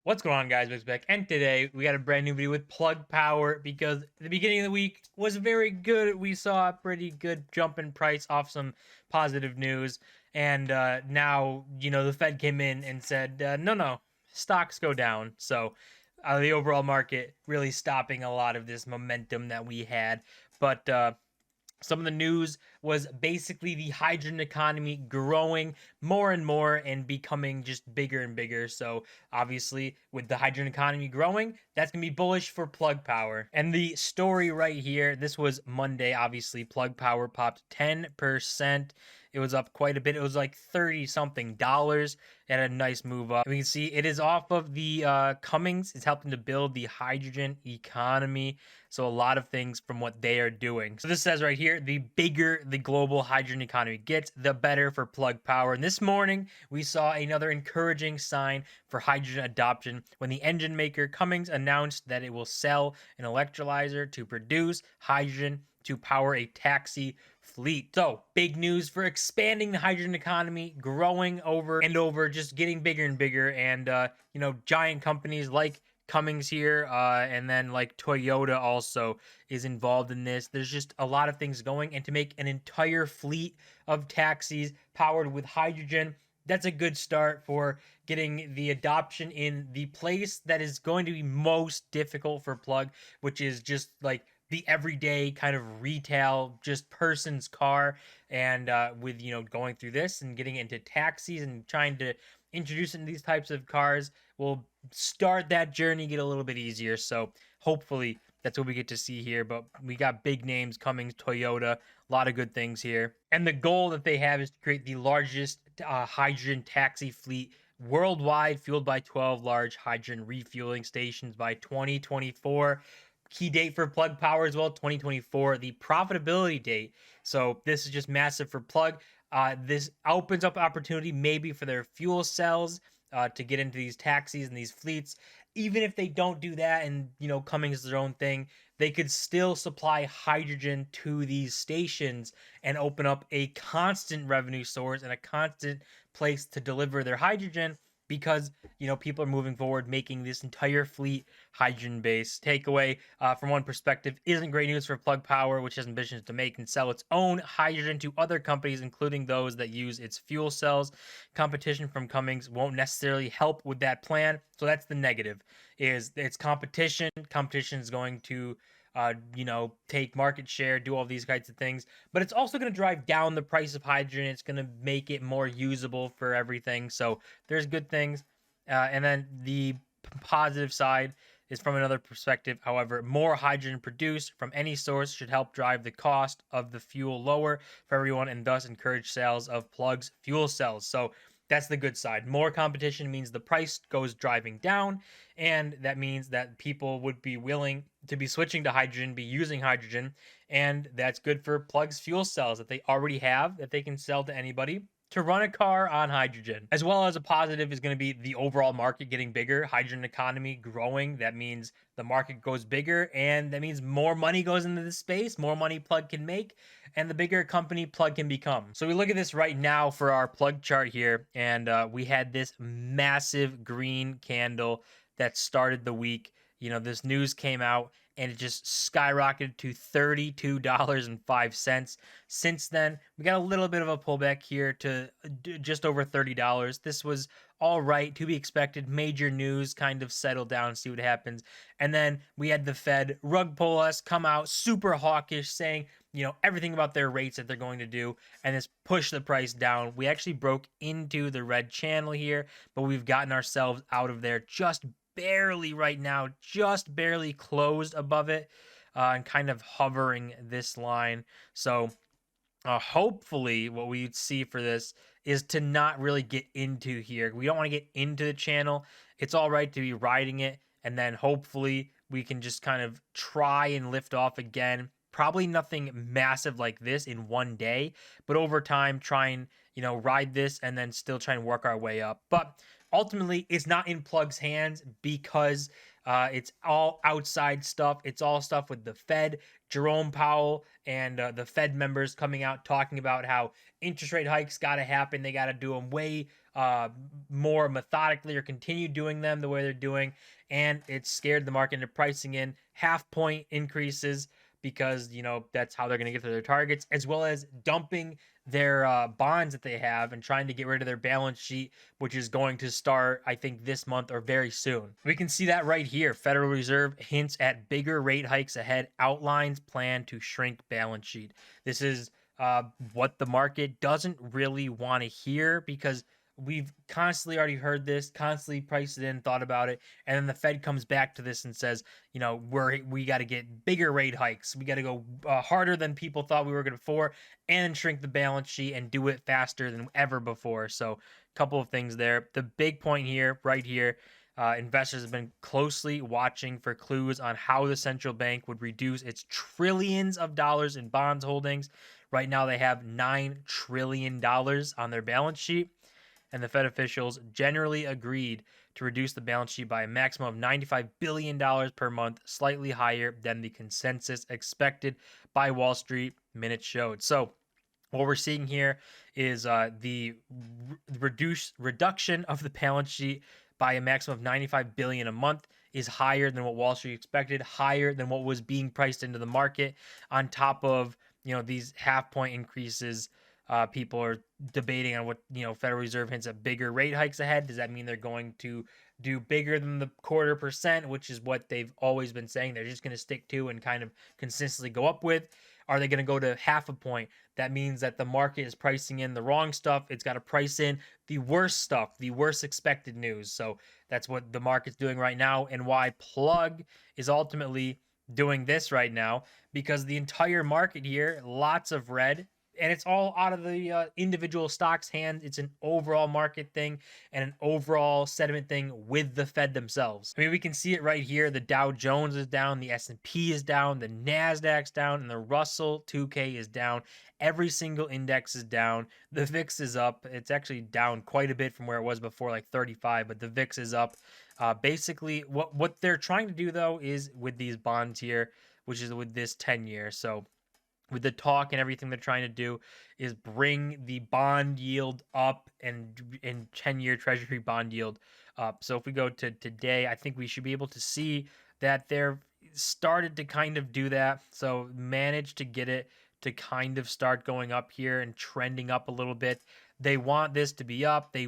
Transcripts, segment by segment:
What's going on, guys? Bexio back, and today we got a brand new video with plug power because the beginning of the week was very good. We saw a pretty good jump in price off some positive news, and now the Fed came in and said, no, stocks go down. So the overall market really stopping a lot of this momentum that we had, but. Some of the news was basically the hydrogen economy growing more and more and becoming just bigger and bigger. So, obviously, with the hydrogen economy growing, that's going to be bullish for plug power. And the story right here, this was Monday, obviously, plug power popped 10%. It was up quite a bit. It was like 30 something dollars. It had a nice move up. We can see it is off of the Cummings. It's helping to build the hydrogen economy. So a lot of things from what they are doing. So this says right here, the bigger the global hydrogen economy gets, the better for plug power. And this morning, we saw another encouraging sign for hydrogen adoption when the engine maker Cummings announced that it will sell an electrolyzer to produce hydrogen to power a taxi fleet. So, big news for expanding the hydrogen economy, growing over and over, just getting bigger and bigger. And, giant companies like Cummings here, and then like Toyota also is involved in this. There's just a lot of things going, and to make an entire fleet of taxis powered with hydrogen, that's a good start for getting the adoption in the place that is going to be most difficult for plug, which is just like the everyday kind of retail, just person's car. And with going through this and getting into taxis and trying to introduce it in these types of cars will start that journey, get a little bit easier. So hopefully that's what we get to see here. But we got big names, Cummings, Toyota, a lot of good things here. And the goal that they have is to create the largest hydrogen taxi fleet worldwide, fueled by 12 large hydrogen refueling stations by 2024. Key date for plug power as well, 2024, the profitability date. So this is just massive for plug. This opens up opportunity maybe for their fuel cells to get into these taxis and these fleets. Even if they don't do that and Cummings is their own thing, they could still supply hydrogen to these stations and open up a constant revenue source and a constant place to deliver their hydrogen, because people are moving forward, making this entire fleet hydrogen based. Takeaway from one perspective isn't great news for plug power, which has ambitions to make and sell its own hydrogen to other companies, including those that use its fuel cells. Competition from Cummings won't necessarily help with that plan, so that's the negative. Is it's competition is going to take market share, do all these kinds of things, but it's also going to drive down the price of hydrogen. It's going to make it more usable for everything. So there's good things. And then the positive side is from another perspective. However, more hydrogen produced from any source should help drive the cost of the fuel lower for everyone and thus encourage sales of plugs fuel cells. So that's the good side. More competition means the price goes driving down, and that means that people would be willing to be switching to hydrogen, be using hydrogen, and that's good for plugs fuel cells that they already have that they can sell to anybody to run a car on hydrogen. As well as a positive is going to be the overall market getting bigger, hydrogen economy growing. That means the market goes bigger, and that means more money goes into this space, more money plug can make, and the bigger a company plug can become. So we look at this right now for our plug chart here, and we had this massive green candle that started the week. This news came out and it just skyrocketed to $32.05. Since then, we got a little bit of a pullback here to just over $30. This was all right, to be expected. Major news, kind of settle down, see what happens. And then we had the Fed rug pull us, come out super hawkish, saying, everything about their rates that they're going to do, and this push the price down. We actually broke into the red channel here, but we've gotten ourselves out of there just barely right now, just barely closed above it, and kind of hovering this line. So hopefully what we'd see for this is to not really get into here. We don't want to get into the channel. It's all right to be riding it, and then hopefully we can just kind of try and lift off again. Probably nothing massive like this in one day, but over time try and ride this and then still try and work our way up. But ultimately it's not in Plug's hands because it's all outside stuff. It's all stuff with the Fed, Jerome Powell, and the Fed members coming out talking about how interest rate hikes got to happen. They got to do them way more methodically or continue doing them the way they're doing. And it scared the market into pricing in half point increases because, you know, that's how they're going to get to their targets, as well as dumping their bonds that they have and trying to get rid of their balance sheet, which is going to start, I think, this month or very soon. We can see that right here. Federal Reserve hints at bigger rate hikes ahead, outlines plan to shrink balance sheet. This is what the market doesn't really want to hear because we've constantly already heard this, constantly priced it in, thought about it, and then the Fed comes back to this and says, you know, we got to get bigger rate hikes. We got to go harder than people thought we were going to before, and shrink the balance sheet and do it faster than ever before. So, a couple of things there. The big point here, right here. Investors have been closely watching for clues on how the central bank would reduce its trillions of dollars in bonds holdings. Right now, they have $9 trillion on their balance sheet, and the Fed officials generally agreed to reduce the balance sheet by a maximum of $95 billion per month, slightly higher than the consensus expected by Wall Street, minutes showed. So, what we're seeing here is the reduction of the balance sheet by a maximum of 95 billion a month is higher than what Wall Street expected, higher than what was being priced into the market. On top of, you know, these half point increases, people are debating on what, you know, Federal Reserve hints at bigger rate hikes ahead. Does that mean they're going to do bigger than the 0.25%, which is what they've always been saying they're just going to stick to and kind of consistently go up with? Are they going to go to half a point? That means that the market is pricing in the wrong stuff. It's got to price in the worst stuff, the worst expected news. So that's what the market's doing right now, and why Plug is ultimately doing this right now, because the entire market here, lots of red, and it's all out of the individual stocks' hands. It's an overall market thing and an overall sentiment thing with the Fed themselves. I mean, we can see it right here. The Dow Jones is down, the S&P is down, the Nasdaq's down, and the Russell 2K is down. Every single index is down. The VIX is up. It's actually down quite a bit from where it was before, like 35, but the VIX is up. Basically, what they're trying to do, though, is with these bonds here, which is with this 10-year. So with the talk and everything they're trying to do is bring the bond yield up and 10-year treasury bond yield up. So if we go to today, I think we should be able to see that they're started to kind of do that. So managed to get it to kind of start going up here and trending up a little bit. They want this to be up. They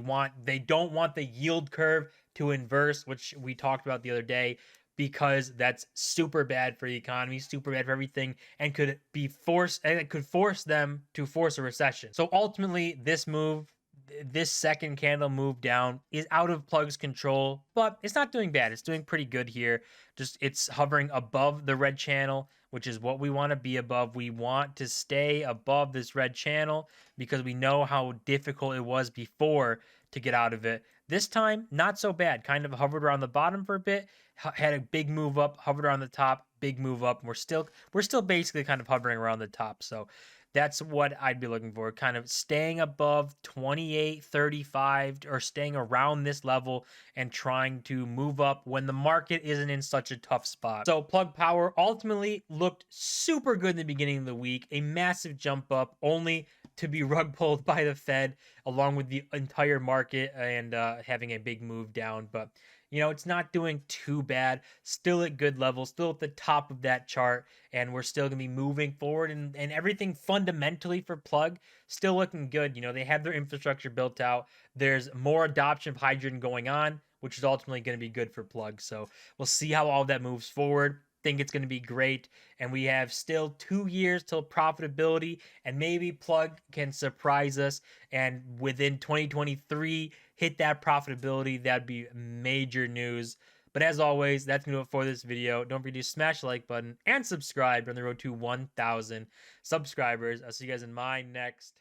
don't want the yield curve to inverse, which we talked about the other day, because that's super bad for the economy, super bad for everything, and could be forced, and it could force them to force a recession. So ultimately, this second candle move down is out of Plug's control, but it's not doing bad. It's doing pretty good here. Just it's hovering above the red channel, which is what we want to be above. We want to stay above this red channel because we know how difficult it was before to get out of it. This time, not so bad. Kind of hovered around the bottom for a bit, had a big move up, hovered around the top, big move up. And we're still basically kind of hovering around the top. So that's what I'd be looking for, kind of staying above 28.35 or staying around this level and trying to move up when the market isn't in such a tough spot. So Plug Power ultimately looked super good in the beginning of the week, a massive jump up, only to be rug pulled by the Fed along with the entire market and having a big move down. But you know, it's not doing too bad. Still at good levels, still at the top of that chart, and we're still going to be moving forward. And everything fundamentally for Plug still looking good. You know, they have their infrastructure built out. There's more adoption of hydrogen going on, which is ultimately going to be good for Plug. So we'll see how all that moves forward. Think it's going to be great, and we have still 2 years till profitability, and maybe Plug can surprise us and within 2023 hit that profitability. That'd be major news. But as always, that's gonna do it for this video. Don't forget to smash the like button and subscribe on the road to 1,000 subscribers. I'll see you guys in my next